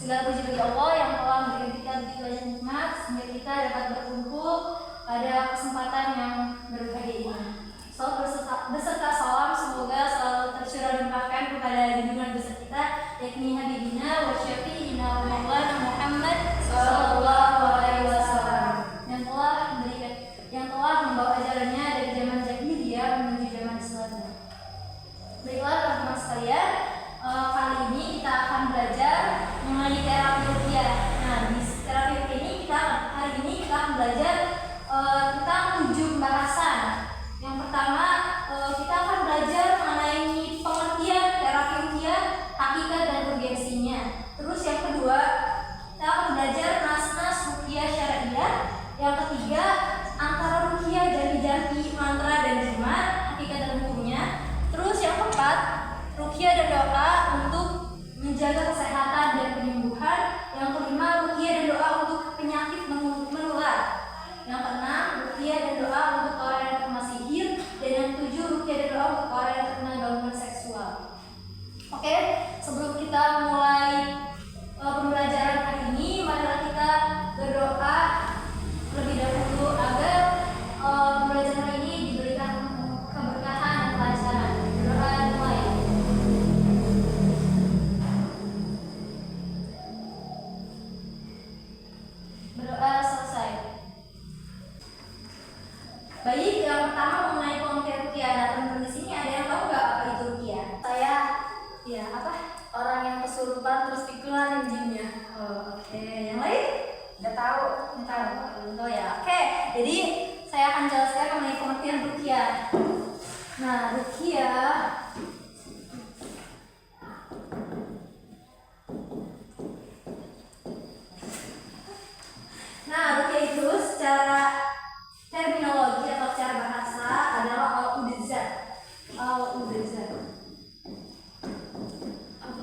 Segala puji bagi Allah yang telah memberikan kita begitu banyak nikmat sehingga kita dapat berkumpul pada kesempatan yang berbahagia ini. Beserta salam semoga selalu tercurah limpahkan kepada junjungan besar kita, yakni Habibina wa Syafi'ina wa Maulana Muhammad sallallahu alaihi wasallam, yang telah membawa ajarannya dari zaman jahiliyah menuju zaman Islam. Baiklah teman-teman sekalian, kali ini kita akan belajar mengenai terapi ruqyah. Nah, di terapi ruqyah ini hari ini kita akan belajar tentang 7 pembahasan. Yang pertama, kita akan belajar mengenai pengertian terapi ruqyah, hakikat dan urgensinya. Terus yang kedua, kita akan belajar nas-nas ruqyah syariah. Yang ketiga, antara ruqyah janji-janji, mantra dan jimat, hakikat dan hukumnya. Terus yang keempat, ruqyah dan doa untuk menjaga kesehatan dan penyembuhan. Yang kelima, ruqyah dan doa untuk penyakit menular. Yang keenam, ruqyah dan doa untuk orang yang terkena sihir. Dan yang ketujuh, ruqyah dan doa untuk orang yang terkena gangguan seksual. Oke, sebelum kita mulai pembelajaran hari ini, marilah kita berdoa lebih dahulu agar pembelajaran hari ini diberikan keberkahan dan kelancaran. Berdoa mulai. Berdoa selesai. Baik, yang pertama mengenai pengertian ruqyah. Nah, teman-teman di sini ada yang tahu nggak apa itu ruqyah? Saya Ya, apa? orang yang kesurupan terus dikeluarin jinnya. Oke, yang lain? Udah tahu. Belum tahu ya. Oke, jadi saya akan jelaskan mengenai pengertian ruqyah. Nah, ruqyah itu secara terminologi atau secara bahasa adalah al-udzat.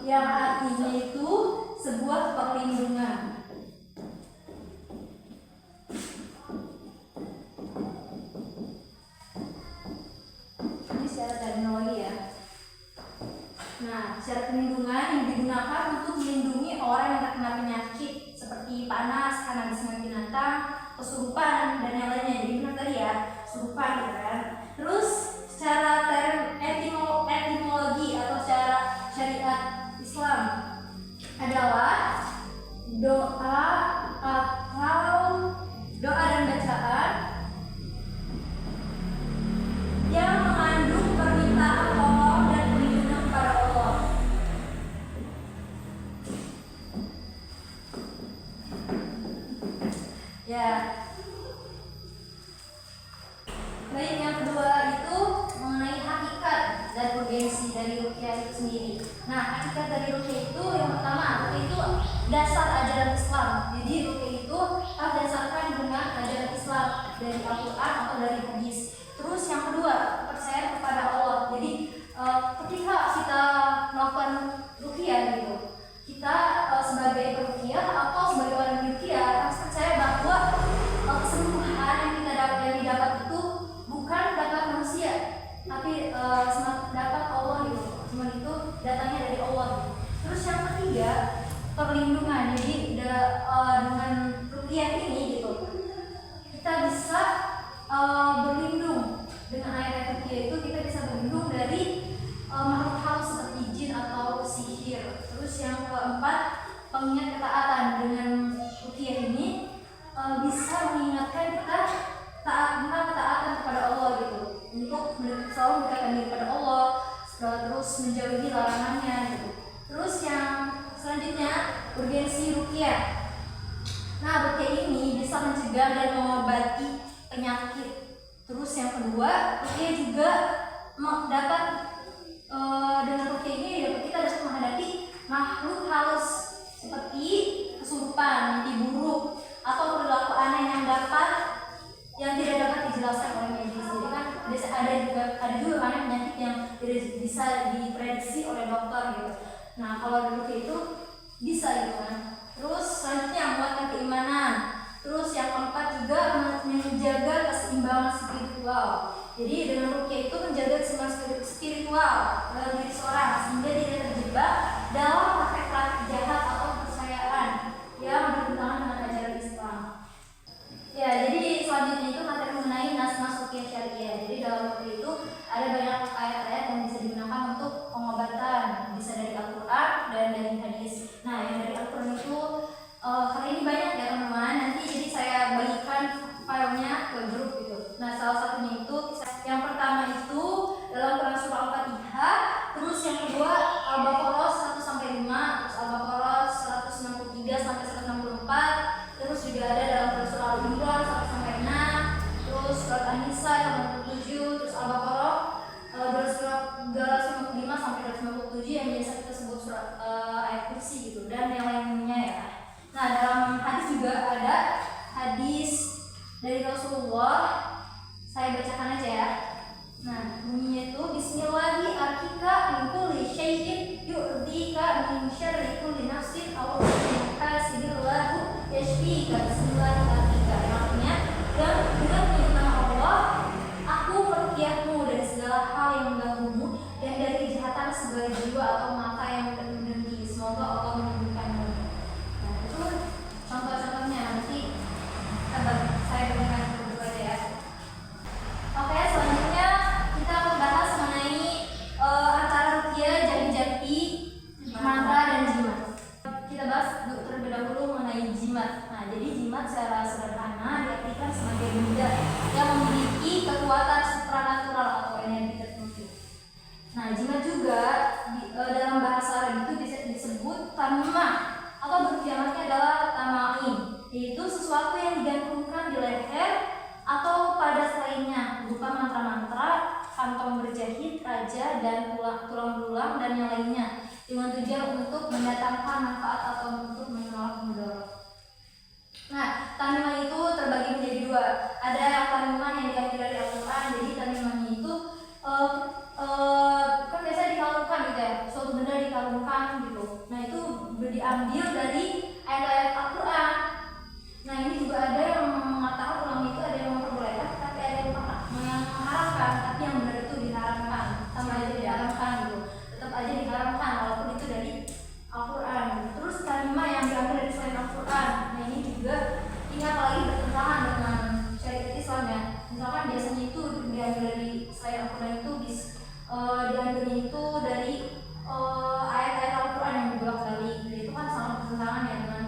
Yang artinya itu sebuah perlindungan. Ini secara terminologi ya. Nah, secara perlindungan yang digunakan untuk melindungi orang yang terkena penyakit seperti panas karena disengat binatang, kesurupan dan yang lainnya. Jadi benar tadi ya, kesurupan gitu kan. Terus secara etimologi atau secara syariat Islam adalah doa dan bacaan yang mengandung permintaan tolong dan perlindungan kepada Allah. Ya. Baik, yang kedua itu mengenai hakikat dan urgensi dari ruqyah itu sendiri. Nah, hakikat dari ruqyah itu yang pertama, ruqyah itu dasar ajaran Islam. Jadi ruqyah itu harus dasarkan dengan ajaran Islam dari Al-Quran atau dari hadis. Terus yang kedua, kepercayaan kepada Allah. Jadi ketika kita melakukan ruqyah gitu, kita sebagai peruqyah atau sebagai orang ruqyah harus percaya bahwa kesembuhan yang didapat itu bukan dapat manusia, tapi dapat Allah gitu. Semua itu datangnya dari Allah gitu. Terus yang ketiga, perlindungan. Jadi dengan ruqyah ini gitu, kita bisa berlindung. Dengan ayat ruqyah itu kita bisa berlindung dari makhluk halus seperti jin atau sihir. Terus yang keempat, pengingat ketaatan. Dengan ruqyah ini bisa mengingatkan kita tentang ketaatan kepada Allah gitu, untuk selalu mendekatkan diri kepada Allah, terus menjauhi larangannya gitu. Terus yang selanjutnya, urgensi ruqyah. Nah, ruqyah ini bisa mencegah dan mengobati penyakit. Terus yang kedua, ruqyah juga dapat dengan ruqyah ini kita dapat menghadapi makhluk halus seperti kesurupan, mimpi buruk, atau perilaku aneh yang tidak dapat dijelaskan oleh medis. Jadi kan ada juga kan penyakit yang tidak bisa diprediksi oleh dokter gitu. Nah, kalau dari ruqyah itu bisa gitu kan. Terus selanjutnya menguatkan keimanan. Terus yang keempat juga menjaga keseimbangan spiritual. Jadi dengan ruqyah itu menjaga keseimbangan spiritual dalam diri seorang sehingga tidak terjebak dalam praktek-praktek jahat atau kepercayaan gitu, dan yang lainnya ya. Nah, dalam hadis juga ada hadis dari Rasulullah, saya bacakan aja ya. Nah, bunyinya itu Bismillahi arkika min kulli syai'in yu'dika min syarri kulli nafsin aw hasidillahu yashfika. Bismillahi arkika, yang artinya dan dengan menyebut nama Allah aku meruqyahmu dari segala hal yang mengganggumu dan dari kejahatan segala jiwa atau mata yang mendengki. Semoga Allah menyembuhkanmu. Nah, itu contoh-contohnya. Nanti saya bagikan dulu aja ya. Oke, selanjutnya kita akan bahas mengenai antara ruqyah, jampi-jampi, mantra dan jimat. Kita bahas terlebih dahulu mengenai jimat. Nah, jadi jimat secara sederhana diartikan sebagai benda yang memiliki kekuatan supranatural atau energi tertentu. Nah, jimat juga dalam bahasa Arab itu bisa disebut tamimah atau berjamaknya adalah tamaim, yaitu sesuatu yang digantungkan di leher atau pada lainnya berupa mantra-mantra, kantong berjahit, raja, dan tulang belulang dan yang lainnya dengan tujuan untuk mendatangkan manfaat atau untuk menolak mudarat. Nah, tamimah itu terbagi menjadi dua. Ada yang tamimah yang diambil dari Al-Quran. Jadi tamimahnya itu kan biasanya dikalungkan gitu ya, suatu benda dikalungkan gitu. Nah, itu diambil dari ayat-ayat Al-Quran. Nah, ini juga ada yang mengatakan ulama itu ada yang memperbolehkan, tapi ada yang mengharamkan. Tapi yang benar itu diharamkan, sama aja diharamkan gitu. Tetap aja diharamkan walaupun itu dari Al-Quran. Terus tamimah yang diambil dari selain Al-Quran. Nah, ini juga ini apalagi bertentangan dengan syariat Islam ya. Misalkan biasanya itu diambil dari selain Al-Quran itu diambilnya itu dari ayat-ayat Al-Quran yang dibolak-balik. Jadi itu kan sangat bertentangan ya dengan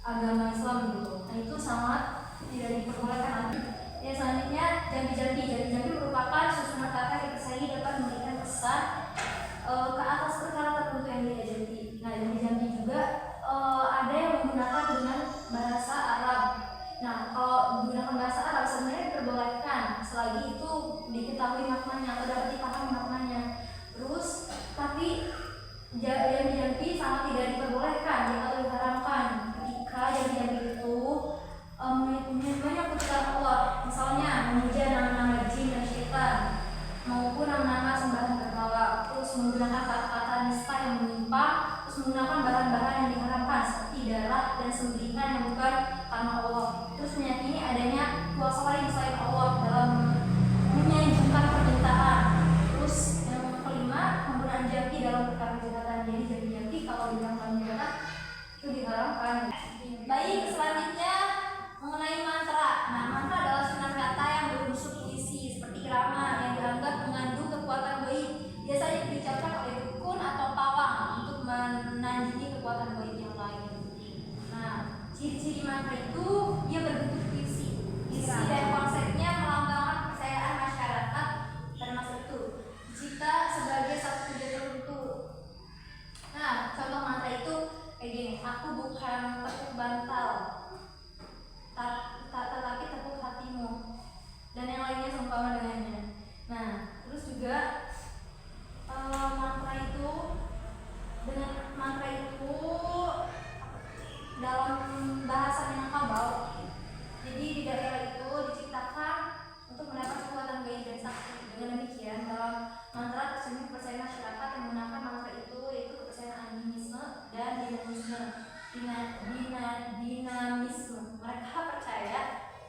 agama Islam gitu. Nah, itu sangat tidak diperbolehkan. Ya, selanjutnya jampi-jampi. Jampi-jampi merupakan susunan kata yang dipersagi dapat memberikan pesan ke atas perkara tertentu yang diajari. Nah, jampi-jampi juga ada yang menggunakan dengan bahasa Arab. Nah, kalau menggunakan bahasa Arab sebenarnya diperbolehkan selagi itu diketahui maknanya atau dapat dipahami maknanya. Terus, tapi jampi-jampi sangat tidak diperbolehkan atau diharamkan ketika jampi-jampi itu menyebutkan Allah, misalnya memuja nama-nama jin dan syaitan maupun nama-nama sembahan berhala, terus menggunakan kata-kata nista yang menimpa, terus menggunakan bahan-bahan yang diharamkan seperti darah dan sembelihan yang bukan karena Allah, terus meyakini adanya kuasa lain selain Allah dalam menyanjungkan permintaan. Terus yang kelima, penggunaan jampi dalam perkara kejahatan. Jadi jampi-jampi kalau dilakukan kejahatan itu diharamkan. Baik, selanjutnya mengenai mantra. Nah, mantra adalah susunan kata yang berunsur isi seperti irama yang dianggap mengandung kekuatan gaib. Biasanya diucapkan oleh dukun atau pawang untuk menandingi kekuatan gaib yang lain. Nah, ciri-ciri mantra itu dia berbentuk isi dan konsepnya melambangkan kepercayaan masyarakat termasuk itu dicipta sebagai satu tujuan tertentu. Nah, contoh mantra itu kayak gini: aku bukan tepuk bantal, tetapi tepuk hatimu, dan yang lainnya seumpama dengannya. Nah, terus juga mantra itu dalam bahasa Minangkabau. Jadi di daerah itu diciptakan untuk mendapat kekuatan gaib dan sakti. Dengan demikian, dalam mantra tersebut percaya masyarakat yang menggunakan mantra itu yaitu kepercayaan animisme dan dinamisme. Mereka percaya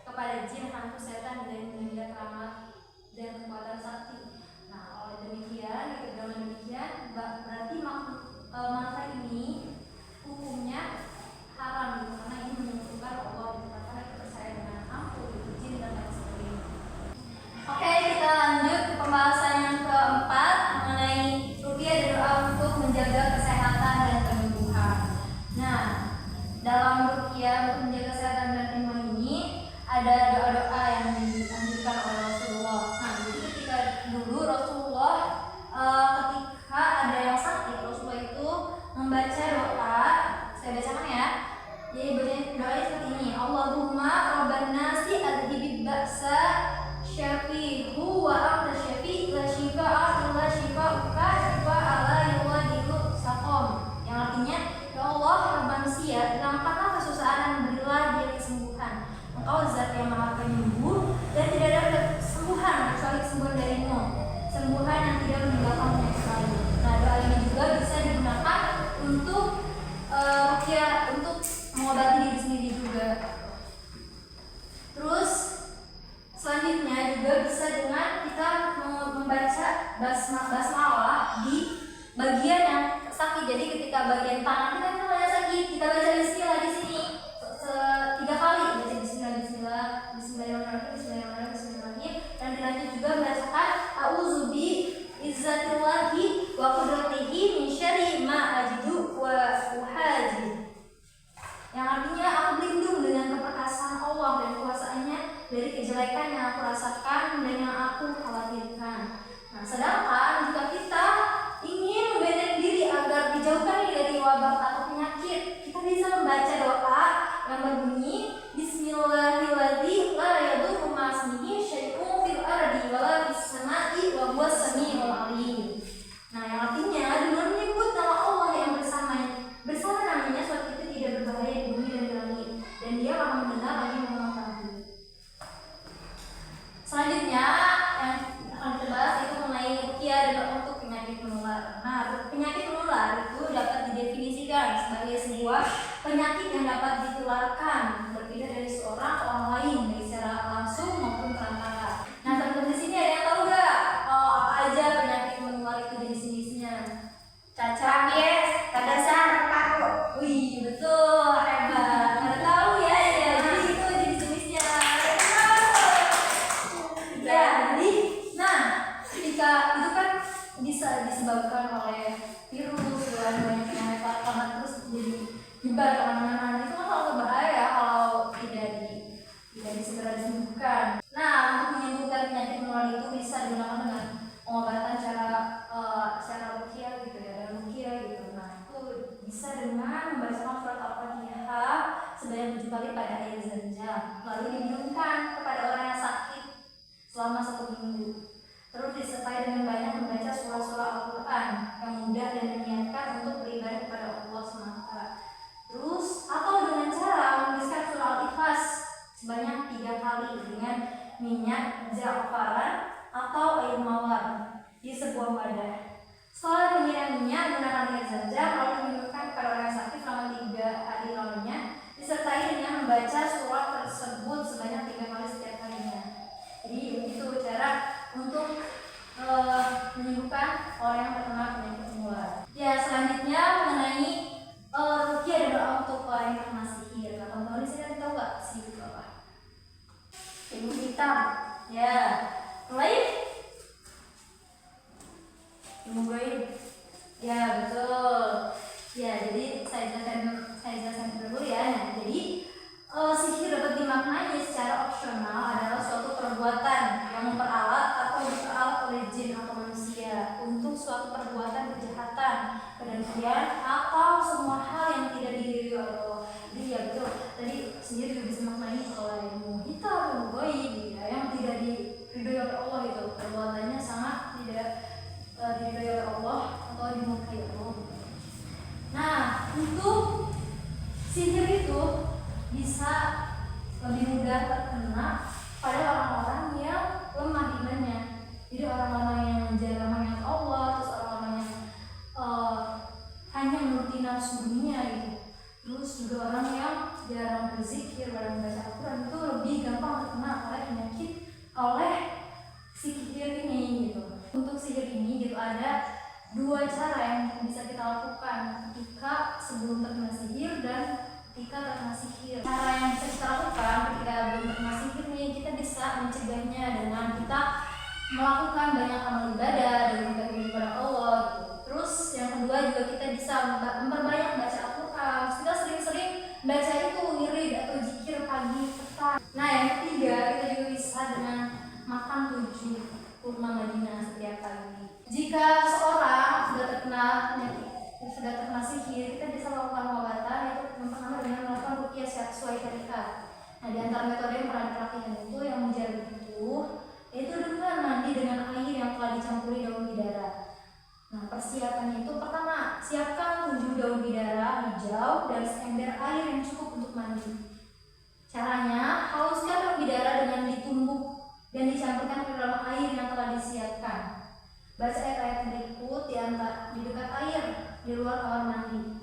kepada jin, hantu, setan, dan benda keramat dan kekuatan sakti. Nah, oleh demikian, dengan demikian berarti mantra ini hukumnya haram gitu, karena ini menyebutkan Allah karena itu percaya dengan hantu, jin, dan lain sebagainya. Oke, kita lanjut ke pembahasan yang keempat mengenai ruqyah dan doa untuk menjaga kesehatan dan penyembuhan. Nah, dalam ruqyah untuk menjaga kesehatan dan penyembuhan ini ada doa-doa yang dianjurkan oleh Rasulullah. Nah, jadi ketika dulu Rasulullah ketika ada yang sakit, Rasulullah itu membaca doa. Saya bacakan ya. Jadi doanya seperti ini: Allahumma rabban nasi adhibid ba'sa syafihu wa anta syafi la shifa'a illa shifa'uka shifa'a la yughadiru saqam. Yang artinya, ya Allah, Engkau zat yang maha penyembuh dan tidak ada kesembuhan kecuali kesembuhan darimu, sembuhan yang tidak meninggalkan penyakit lain. Nah, doa ini juga bisa digunakan untuk untuk mengobati diri sendiri juga. Terus selanjutnya juga bisa dengan kita membaca basmalah di bagian yang sakit. Jadi ketika bagian tangan kita itu banyak sakit, kita baca bismillah di sini 3 kali, baca bismillah, bismillah, bismillahirrahmanirrahim, bismillahirrahmanirrahim, bismillahirrahmanirrahim, dan dilanjut juga membacakan a'udzubi izzatillahi wa qudratihi min syarri ma ajidu wa uhaji, yang artinya aku berlindung dengan keperkasaan Allah dan kuasaannya dari kejelekan yang aku rasakan dan yang aku khawatirkan. Nah, sedangkan jika kita ingin membentengi diri agar dijauhkan dari wabah atau penyakit, kita bisa membaca doa yang berbunyi Bismillahirrahmanirrahim la yadurru ma'asmihi syai'un fil ardi wala fis sama'i wa huwas sami'ul alim. Nah, yang artinya dengan menyebut nama Allah yang bersama namanya, suatu itu tidak berbahaya di bumi dan di langit, dan Dia akan mendengar lagi mengetahui. Selanjutnya yang akan kita bahas itu mengenai ruqyah dan untuk penyakit menular. Nah, penyakit menular itu dapat didefinisikan sebagai sebuah penyakit yang dapat ditularkan berbeda dari seorang ke orang lain, baik secara langsung maupun perantara. Nah, teman-teman di sini ada yang tahu nggak apa aja penyakit menular itu jenis-jenisnya? Cacar, yes, kadasan, paru. Wih, betul, hebat. Nggak tahu ya, ya. Jadi itu jenis-jenisnya. Ya, jadi, nah, ketika itu kan bisa disebabkan oleh virus dan banyak penyakit karena terus jadi nyebar kemana-mana. Itu kan hal berbahaya kalau tidak segera disembuhkan. Nah, untuk menyembuhkan penyakit menular itu bisa digunakan dengan pengobatan secara ruqyah gitu ya, dan ruqyah gitu. Nah, itu bisa dengan membacakan surat Al-Fatihah sebanyak 7 kali pada air Zam-Zam, lalu diminumkan kepada orang yang sakit selama 1 minggu. Terus disertai dengan banyak membaca surah-surah Al-Quran yang mudah dan diniatkan untuk beribadah kepada Allah SWT. Terus atau dengan cara menuliskan surah Al-Ikhlas sebanyak 3 kali dengan minyak za'faran atau air mawar di sebuah wadah. Setelah menyiram minyak menggunakan air Zam-Zam, lalu diminumkan kepada orang yang sakit selama 3 hari lamanya, disertai dengan membaca surah tersebut sebanyak 3 kali setiap harinya. Jadi begitu cara untuk menyembuhkan orang yang terkena penyakit menular. Ya, selanjutnya mengenai ruqyah dan doa untuk orang yang terkena sihir. Nah, teman-teman di sini tahu nggak sihir itu apa? Ilmu hitam. Ya, mulai. Ilmu gaib. Ya, betul. Ya, jadi saya jelaskan dulu ya. Nah, jadi sihir dapat dimaknai secara opsional adalah suatu perbuatan yang memperalat atau diperalat oleh jin atau manusia untuk suatu perbuatan kejahatan, kedengkian, atau semua hal yang tidak diridhoi oleh Allah. Jadi ya betul. Tadi sihir juga bisa maknai oleh ilmu hitam, ilmu gaib, ya, yang tidak diridhoi oleh Allah itu perbuatannya sangat tidak diridhoi oleh Allah atau dimurkai Allah. Nah, untuk sihir itu bisa lebih mudah terkena pada orang-orang yang lemah imannya. Jadi orang-orang yang jarang mengingat Allah, terus orang-orang yang hanya menuruti nafsu dunia gitu. Terus juga orang yang jarang berzikir, jarang membaca Al-Quran, itu lebih gampang terkena oleh penyakit oleh sihir ini gitu. Untuk sihir ini gitu ada 2 cara yang bisa kita lakukan ketika sebelum terkena sihir dan ketika terkena sihir. Cara yang bisa kita lakukan ketika belum terkena sihir nih, kita bisa mencegahnya dengan kita melakukan banyak amal ibadah dan beribadah kepada Allah gitu. Terus yang kedua juga kita bisa memperbanyak baca Al-Quran. Kita sering-sering baca itu wirid atau zikir pagi petang. Nah, yang ketiga kita juga bisa dengan makan 7 kurma Madinah setiap pagi. Jika seorang sudah terkena sihir, kita bisa melakukan pengobatan, yaitu yang pertama dengan melakukan ruqyah sesuai syariat. Nah, di antara metode yang pernah diperhatikan itu yang menjaga itu yaitu dengan mandi dengan air yang telah dicampuri daun bidara. Nah, persiapannya itu pertama, siapkan 7 daun bidara hijau dan seember air yang cukup untuk mandi. Caranya, haluskan pembidara dengan ditumbuk dan dicampurkan ke dalam air yang telah disiapkan. Baca ayat-ayat berikut di dekat air di luar kamar mandi.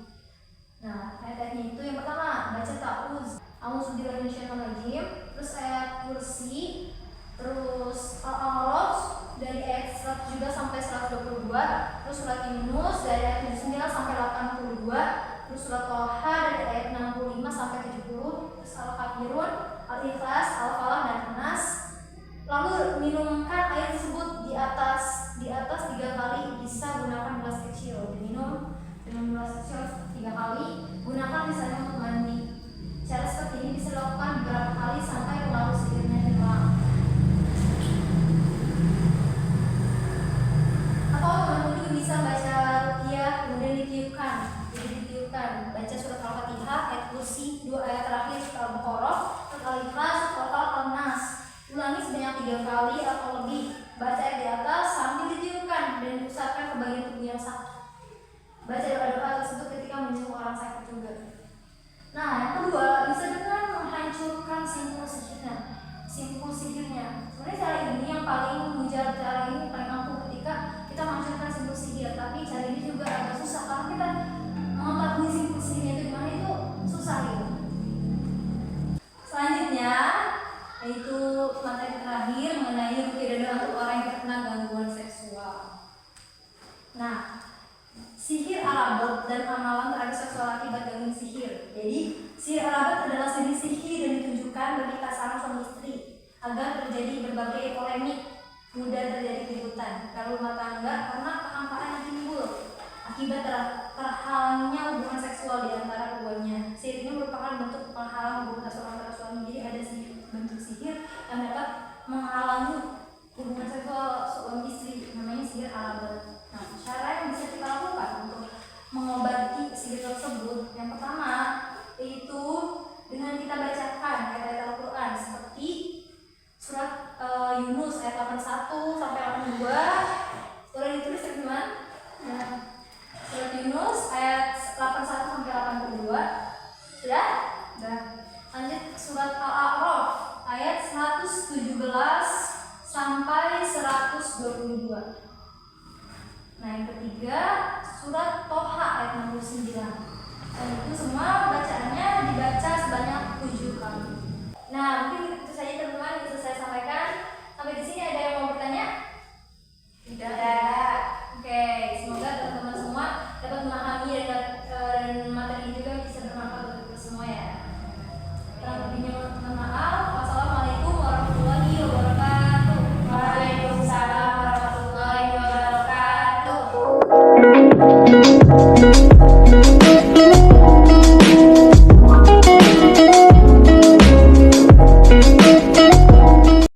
Nah, ayat-ayatnya itu yang pertama, baca ta'uz, a'udzubillahi minasyaitonirrajim, terus ayat kursi, terus Al-A'raf dari ayat 100 juga sampai 122, terus surat Yunus dari ayat 79 sampai 82, terus surat Thaha dari ayat 65 sampai 70, terus Al-Kafirun, Al-Ikhlas, Al-Falaq dan An-Nas. Lalu minumkan air tersebut di atas 3 kali, bisa gunakan gelas kecil. Diminum dengan gelas kecil 3 kali, gunakan misalnya untuk mandi. Cara seperti ini bisa dilakukan beberapa kali sampai pengaruh sihirnya hilang. Atau teman-teman juga bisa baca ruqyah kemudian ditiupkan. Jadi ditiupkan, baca surat Al-Fatihah, ayat kursi, 2 ayat terakhir surat Al-Baqarah, surat Al-Ikhlas, total Al-Nas. Ulangi sebanyak 3 kali atau lebih. Baca ayat di atas sambil ditiupkan dan diusapkan ke bagian tubuh yang sakit. Baca doa-doa tersebut ketika menjenguk orang sakit juga. Nah, yang kedua, bisa dengan menghancurkan simpul sihirnya. Sebenarnya cara ini yang paling mujarab, cara ini paling ampuh ketika kita menghancurkan simpul sihir. Tapi cara ini juga agak susah karena kita mengetahui simpul sihirnya itu gimana itu susah gitu. Selanjutnya yaitu materi terakhir mengenai ruqyah dan doa untuk orang yang terkena gangguan seksual. Nah, sihir Arabot dan amalan terhadap seksual akibat gangguan sihir. Jadi, sihir Arabot adalah jenis sihir yang ditunjukkan bagi pasangan suami istri agar terjadi berbagai polemik, mudah terjadi keributan dalam rumah tangga karena kehampaan yang timbul akibat terhalangnya hubungan seksual di antara keduanya. Sihir ini merupakan bentuk penghalang hubungan seksual antara suami. Jadi ada bentuk sihir yang dapat menghalangi hubungan seksual suami istri, namanya sihir Arabot. Nah, cara yang bisa kita lakukan untuk mengobati sihir tersebut, yang pertama yaitu dengan kita bacakan ayat-ayat Al-Quran seperti surat Yunus ayat 81 sampai 82. Sudah ditulis teman-teman. Nah, surat Yunus ayat 81 sampai 82. Sudah? Sudah. Lanjut surat Al-A'raf ayat 117 sampai 122. Nah, yang ketiga surat Thaha ayat 69. Dan itu semua bacaannya di